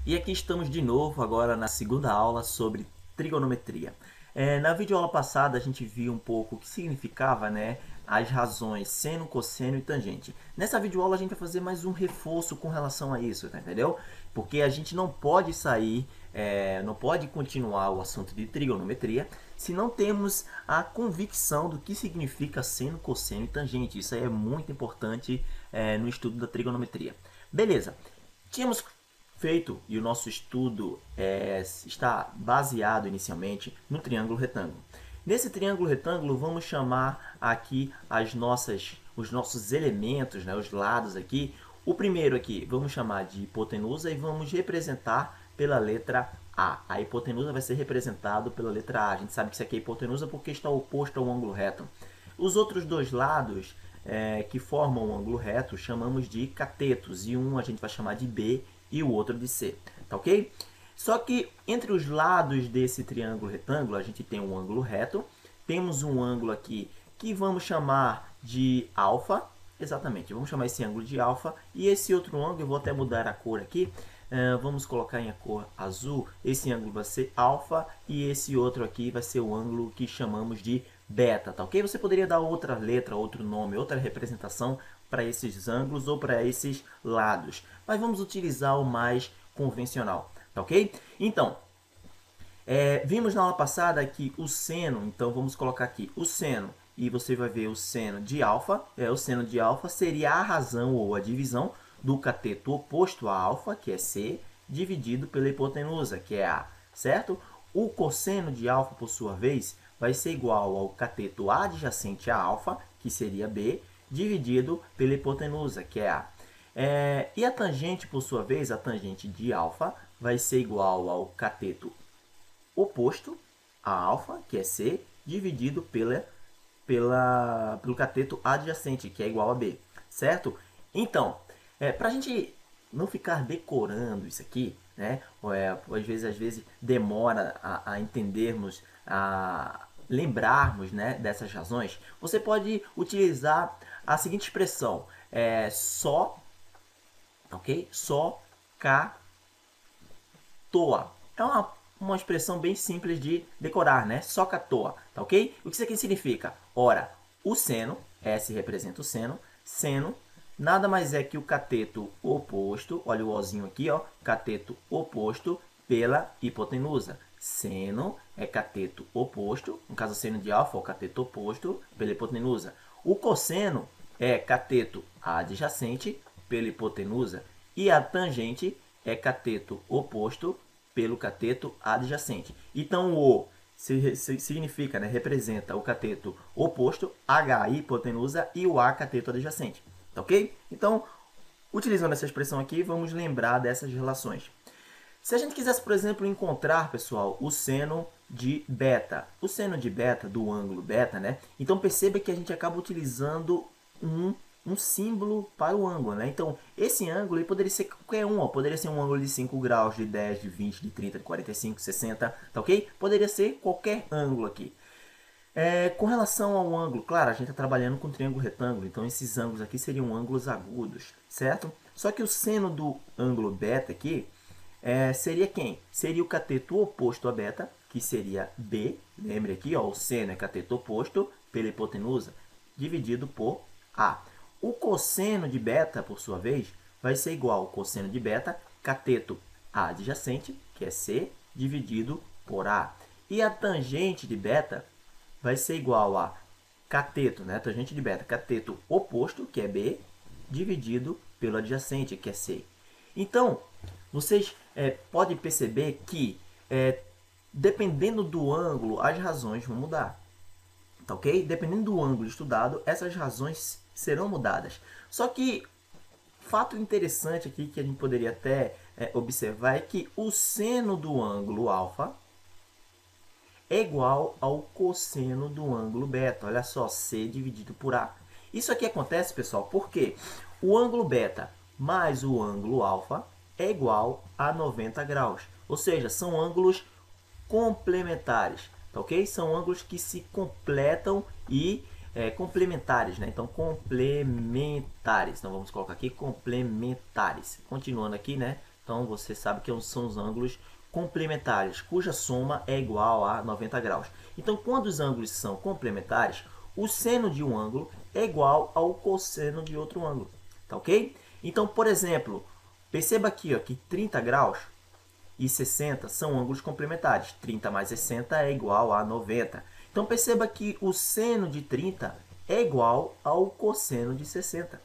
E aqui estamos de novo agora na segunda aula sobre trigonometria. Na videoaula passada a gente viu um pouco o que significava, as razões seno, cosseno e tangente. Nessa videoaula a gente vai fazer mais um reforço com relação a isso, tá, entendeu? Porque a gente não pode sair, não pode continuar o assunto de trigonometria se não temos a convicção do que significa seno, cosseno e tangente. Isso aí é muito importante no estudo da trigonometria. Beleza, tínhamos feito e o nosso estudo está baseado inicialmente no triângulo retângulo. Nesse triângulo retângulo vamos chamar aqui os nossos elementos, os lados aqui. O primeiro aqui vamos chamar de hipotenusa e vamos representar pela letra A. A hipotenusa vai ser representado pela letra A. A gente sabe que isso aqui é hipotenusa porque está oposto ao ângulo reto. Os outros dois lados que formam o ângulo reto chamamos de catetos, e um a gente vai chamar de B e o outro de C, tá ok? Só que entre os lados desse triângulo retângulo a gente tem um ângulo reto, temos um ângulo aqui que vamos chamar de alfa, exatamente, vamos chamar esse ângulo de alfa, e esse outro ângulo, eu vou até mudar a cor aqui, vamos colocar em a cor azul, esse ângulo vai ser alfa e esse outro aqui vai ser o ângulo que chamamos de beta, tá ok? Você poderia dar outra letra, outro nome, outra representação para esses ângulos ou para esses lados, mas vamos utilizar o mais convencional, tá ok? Então, vimos na aula passada que o seno, então vamos colocar aqui o seno, e você vai ver o seno de alfa. O seno de alfa seria a razão ou a divisão do cateto oposto a alfa, que é C, dividido pela hipotenusa, que é A, certo? O cosseno de alfa, por sua vez, vai ser igual ao cateto adjacente a alfa, que seria B, dividido pela hipotenusa, que é A. E a tangente, por sua vez, a tangente de alfa, vai ser igual ao cateto oposto a alfa, que é C, dividido pelo cateto adjacente, que é igual a B, certo? Então, para a gente não ficar decorando isso aqui, às vezes demora a entendermos, a lembrarmos dessas razões, você pode utilizar a seguinte expressão, só, ok? Só, cá, toa. É uma expressão bem simples de decorar, Só cá, toa, tá ok? O que isso aqui significa? Ora, o seno, S representa o seno, seno nada mais é que o cateto oposto, olha o Ozinho aqui, ó, cateto oposto pela hipotenusa. Seno é cateto oposto, no caso seno de alfa, o cateto oposto pela hipotenusa. O cosseno é cateto adjacente pela hipotenusa e a tangente é cateto oposto pelo cateto adjacente. Então o significa, representa o cateto oposto, H hipotenusa e o A cateto adjacente. Tá ok? Então, utilizando essa expressão aqui, vamos lembrar dessas relações. Se a gente quisesse, por exemplo, encontrar, pessoal, o seno de beta, o seno de beta do ângulo beta, Então perceba que a gente acaba utilizando um símbolo para o ângulo, Então, esse ângulo ele poderia ser qualquer um, ó. Poderia ser um ângulo de 5 graus, de 10, de 20, de 30, de 45, 60, tá ok? Poderia ser qualquer ângulo aqui. Com relação ao ângulo, claro, a gente está trabalhando com triângulo retângulo, então esses ângulos aqui seriam ângulos agudos, certo? Só que o seno do ângulo beta aqui seria quem? Seria o cateto oposto a beta, que seria B, lembre aqui, ó, o seno é cateto oposto pela hipotenusa, dividido por A. O cosseno de beta, por sua vez, vai ser igual ao cosseno de beta, cateto adjacente, que é C, dividido por A. E a tangente de beta vai ser igual a cateto, tangente de beta, cateto oposto, que é B, dividido pelo adjacente, que é C. Então, vocês podem perceber que, dependendo do ângulo, as razões vão mudar. Tá ok? Dependendo do ângulo estudado, essas razões serão mudadas. Só que, fato interessante aqui que a gente poderia até observar é que o seno do ângulo alfa é igual ao cosseno do ângulo beta. Olha só, C dividido por A. Isso aqui acontece, pessoal, porque o ângulo beta mais o ângulo alfa é igual a 90 graus. Ou seja, são ângulos complementares, tá ok? São ângulos que se completam e complementares, Então, complementares. Então, vamos colocar aqui complementares. Continuando aqui, Então você sabe que são os ângulos complementares, cuja soma é igual a 90 graus. Então, quando os ângulos são complementares, o seno de um ângulo é igual ao cosseno de outro ângulo. Tá ok? Então, por exemplo, perceba aqui ó, que 30 graus e 60 são ângulos complementares. 30 mais 60 é igual a 90. Então, perceba que o seno de 30 é igual ao cosseno de 60.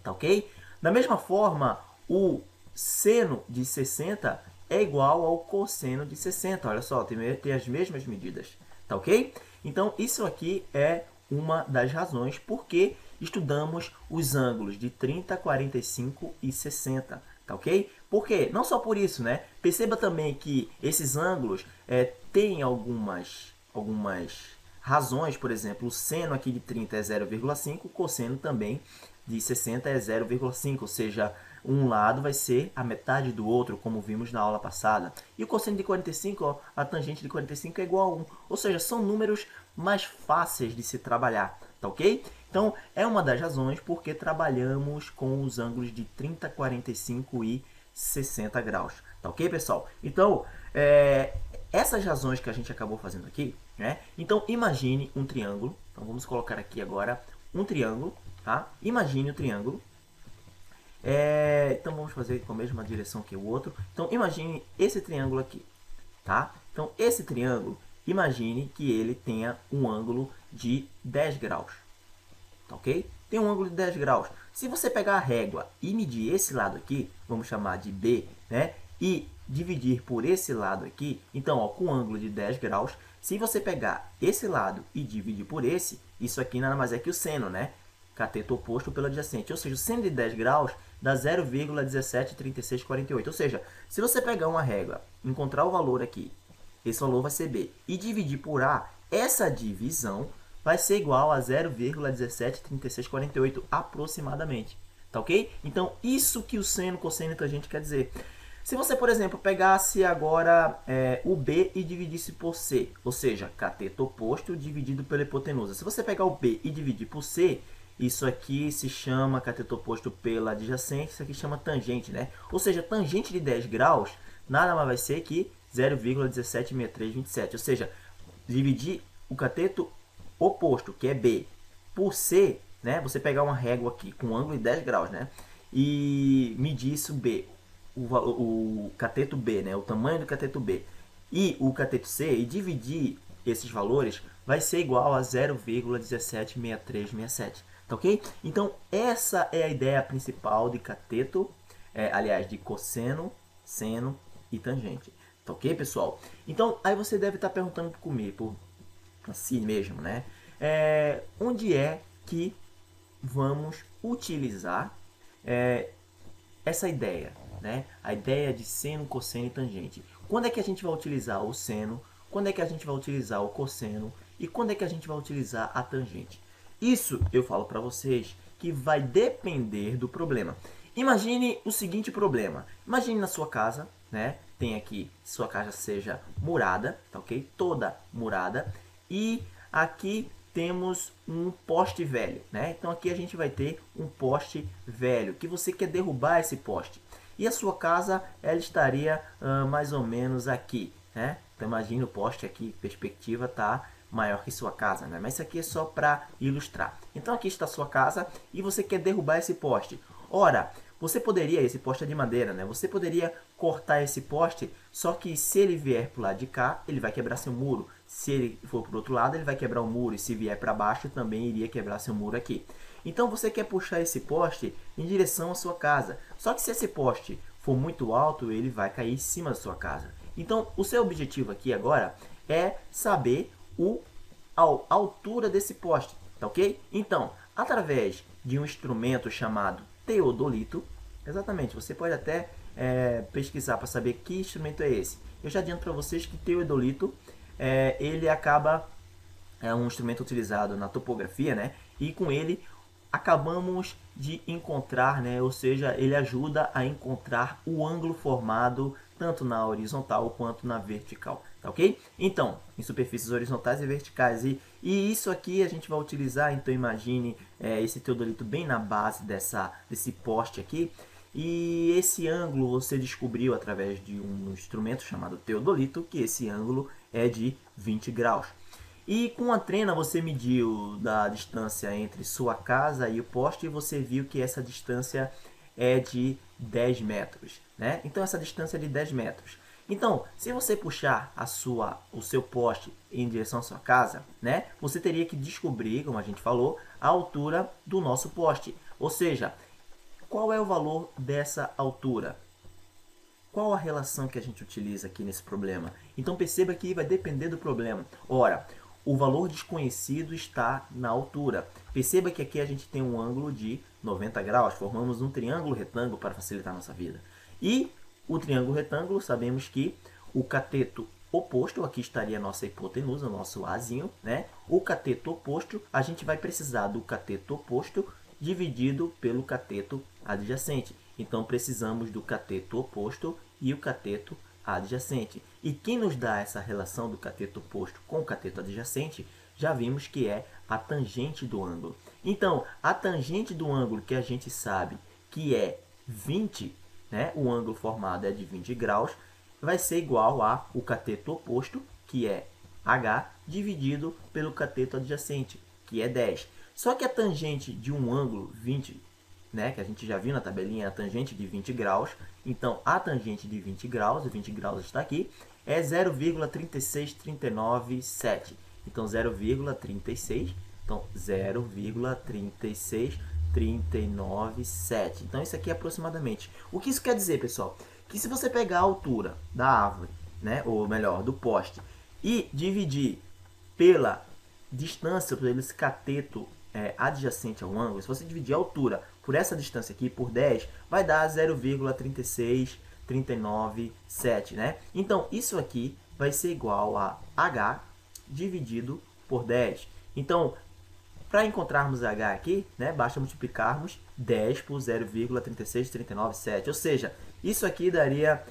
Tá ok? Da mesma forma, o seno de 60 é igual ao cosseno de 60. Olha só, tem as mesmas medidas. Tá ok? Então, isso aqui é uma das razões por que estudamos os ângulos de 30, 45 e 60. Tá ok? Por quê? Não só por isso, né? Perceba também que esses ângulos têm algumas razões. Por exemplo, o seno aqui de 30 é 0,5, o cosseno também de 60 é 0,5, ou seja, um lado vai ser a metade do outro, como vimos na aula passada. E o cosseno de 45, ó, a tangente de 45 é igual a 1. Ou seja, são números mais fáceis de se trabalhar, tá ok? Então, é uma das razões porque trabalhamos com os ângulos de 30, 45 e 60 graus, tá ok, pessoal? Então, essas razões que a gente acabou fazendo aqui, né? Então, imagine um triângulo. Então, vamos colocar aqui agora um triângulo, tá? Imagine o triângulo. Então, vamos fazer com a mesma direção que o outro. Então, imagine esse triângulo aqui, tá? Então, esse triângulo, imagine que ele tenha um ângulo de 10 graus, tá ok? Tem um ângulo de 10 graus. Se você pegar a régua e medir esse lado aqui, vamos chamar de B, né? E dividir por esse lado aqui, então, ó, com um ângulo de 10 graus, se você pegar esse lado e dividir por esse, isso aqui nada mais é que o seno, né? Cateto oposto pelo adjacente. Ou seja, o seno de 10 graus dá 0,173648. Ou seja, se você pegar uma régua, encontrar o valor aqui, esse valor vai ser B, e dividir por A, essa divisão vai ser igual a 0,173648 aproximadamente. Tá ok? Então, isso que o seno, cosseno e tangente quer dizer. Se você, por exemplo, pegasse agora o B e dividisse por C, ou seja, cateto oposto dividido pela hipotenusa. Se você pegar o B e dividir por C, isso aqui se chama cateto oposto pela adjacente, isso aqui chama tangente, né? Ou seja, tangente de 10 graus nada mais vai ser que 0,176327. Ou seja, dividir o cateto oposto, que é B, por C, né? Você pegar uma régua aqui com um ângulo de 10 graus, né? E medir isso B, o cateto B, né? O tamanho do cateto B e o cateto C, e dividir esses valores, vai ser igual a 0,176367. Tá ok? Então, essa é a ideia principal de cateto, aliás, de cosseno, seno e tangente. Tá ok, pessoal? Então, aí você deve estar perguntando comigo, por si mesmo, né? Onde é que vamos utilizar essa ideia, né? A ideia de seno, cosseno e tangente. Quando é que a gente vai utilizar o seno? Quando é que a gente vai utilizar o cosseno? E quando é que a gente vai utilizar a tangente? Isso eu falo para vocês que vai depender do problema. Imagine o seguinte problema. Imagine na sua casa, né? Tem aqui, sua casa seja murada, tá ok? Toda murada. E aqui temos um poste velho, né? Então aqui a gente vai ter um poste velho, que você quer derrubar esse poste. E a sua casa, ela estaria mais ou menos aqui, né? Então imagina o poste aqui, perspectiva tá maior que sua casa, né? Mas isso aqui é só para ilustrar. Então aqui está a sua casa e você quer derrubar esse poste. Ora, você poderia, esse poste é de madeira, né? Você poderia cortar esse poste, só que se ele vier para o lado de cá, ele vai quebrar seu muro. Se ele for para o outro lado, ele vai quebrar o muro. E se vier para baixo, também iria quebrar seu muro aqui. Então você quer puxar esse poste em direção à sua casa. Só que se esse poste for muito alto, ele vai cair em cima da sua casa. Então o seu objetivo aqui agora é saber a altura desse poste, tá ok? Então, através de um instrumento chamado teodolito, exatamente, você pode até pesquisar para saber que instrumento é esse. Eu já adianto para vocês que teodolito ele é um instrumento utilizado na topografia, né? E com ele acabamos de encontrar, né? Ou seja, ele ajuda a encontrar o ângulo formado tanto na horizontal quanto na vertical, tá ok? Então, em superfícies horizontais e verticais. E isso aqui a gente vai utilizar, então imagine esse teodolito bem na base desse poste aqui. E esse ângulo você descobriu através de um instrumento chamado teodolito, que esse ângulo é de 20 graus. E com a trena você mediu da distância entre sua casa e o poste e você viu que essa distância é de 10 metros, né? Então essa distância é de 10 metros. Então, se você puxar o seu poste em direção à sua casa, né, você teria que descobrir, como a gente falou, a altura do nosso poste. Ou seja, qual é o valor dessa altura? Qual a relação que a gente utiliza aqui nesse problema? Então perceba que vai depender do problema. Ora, o valor desconhecido está na altura. Perceba que aqui a gente tem um ângulo de 90 graus. Formamos um triângulo retângulo para facilitar a nossa vida. E o triângulo retângulo, sabemos que o cateto oposto, aqui estaria a nossa hipotenusa, o nosso Azinho, né? O cateto oposto, a gente vai precisar do cateto oposto dividido pelo cateto adjacente. Então, precisamos do cateto oposto e o cateto adjacente. E quem nos dá essa relação do cateto oposto com o cateto adjacente, já vimos que é a tangente do ângulo. Então, a tangente do ângulo que a gente sabe que é 20, né? O ângulo formado é de 20 graus, vai ser igual a o cateto oposto, que é H, dividido pelo cateto adjacente, que é 10. Só que a tangente de um ângulo 20, né, que a gente já viu na tabelinha, a tangente de 20 graus. Então, a tangente de 20 graus, o 20 graus está aqui, é 0,36397. Então, 0,36, então 0,36397. Então, isso aqui é aproximadamente. O que isso quer dizer, pessoal? Que se você pegar a altura da árvore, né, ou melhor, do poste, e dividir pela distância, por esse cateto adjacente ao ângulo, se você dividir a altura por essa distância aqui, por 10, vai dar 0,36397, né? Então, isso aqui vai ser igual a H dividido por 10. Então, para encontrarmos H aqui, né, basta multiplicarmos 10 por 0,36397. Ou seja, isso aqui daria,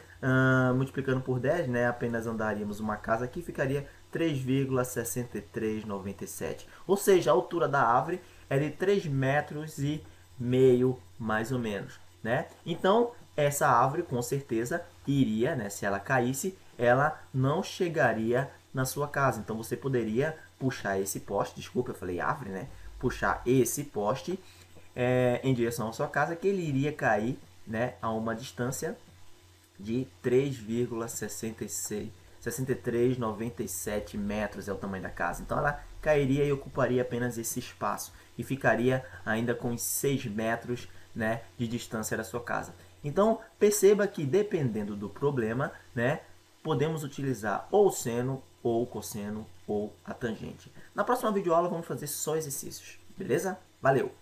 multiplicando por 10, né, apenas andaríamos uma casa aqui, ficaria 3,6397. Ou seja, a altura da árvore é de 3,5 metros, mais ou menos, né? Então, essa árvore com certeza iria, né, se ela caísse, ela não chegaria na sua casa. Então, você poderia puxar esse poste, desculpa, eu falei árvore, né? Puxar esse poste em direção à sua casa, que ele iria cair, né, a uma distância de 3,6397 metros é o tamanho da casa. Então ela cairia e ocuparia apenas esse espaço e ficaria ainda com 6 metros, né, de distância da sua casa. Então perceba que dependendo do problema, né, podemos utilizar ou o seno, ou o cosseno, ou a tangente. Na próxima videoaula vamos fazer só exercícios, beleza? Valeu!